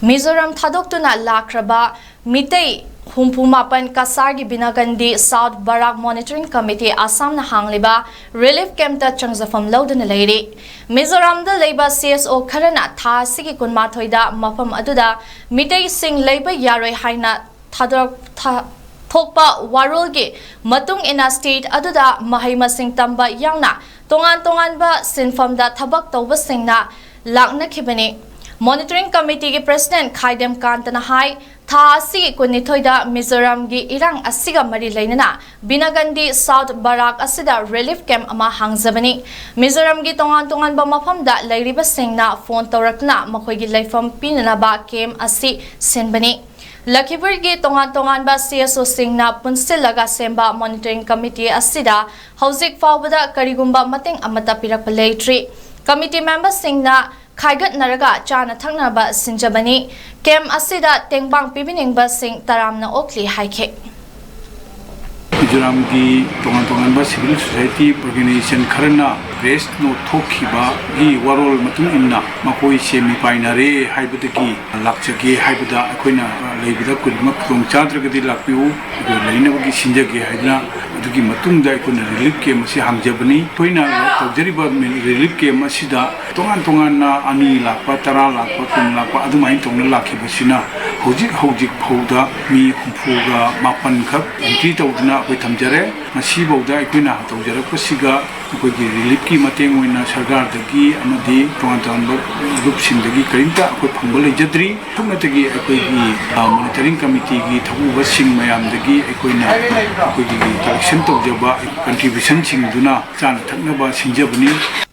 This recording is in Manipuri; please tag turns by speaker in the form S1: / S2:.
S1: Mizoram thadoktuna lakhraba Meetei Humpumapan Cachar gi Binakandi South Barak Monitoring Committee Assam na hangliba Rilief Camp ta changjapham louduna leiri. Mizoram da leiba CSO kharana tha sigi kunmathoida mafam aduda Meetei sing leiba yaroi haina thokpa warol gi matung ina state aduda mahai masing tamba yangna tongan ba sinfam da thabak tawba singna lakna khibani. Monitoring Committee ki President Khaidem Kantana hai tha asi kunithoida Mizoram gi irang asiga mari leinana Binakandi South Barak asida Rilief Camp ama hangjabani. Mizoram gi tongan ba mafam da leiriba singna phone tawrakna makhoi gi leifam pinana ba camp asi sinbani. Lakibur gi tongan ba CSO singna punsilaga semba Monitoring Committee asida hauzik fawbada karigumba mating amata pirakpa leitri. Committee members singna Khaigat naraga chana thangnaba sinjabani kem asida tengbang pibiningba sing taramna okli haike.
S2: Mizoram ki tongan ba civil society organization kharana rest no thokhiba gi warol matung inna makoi se mi painare haibadagi lakchage haibada akoina leibida kulma khong chadragadi lakpiu go leinabagi sinjage haidna adugi matungda ikona relief camp si hangjabani toina tawjariba relief camp asida tongan na ani lakpa tara lakpa kun lakpa adumai tongna lakhibasina hojik phauda mi humfuga mapan khak entry tawduna akoi thamjare masi bauda ikoina tawjarak pasiga akoi gi relief ki mateng oina sarkar dagi amadi tongan ba group sindagi karinta akoi phangba leijadri thumnatagi akoi gi monitoring committee gi thabuba sing mayam dagi ikoina akoi gi collection tawjaba contribution sing duna chana thaknaba sinjabani.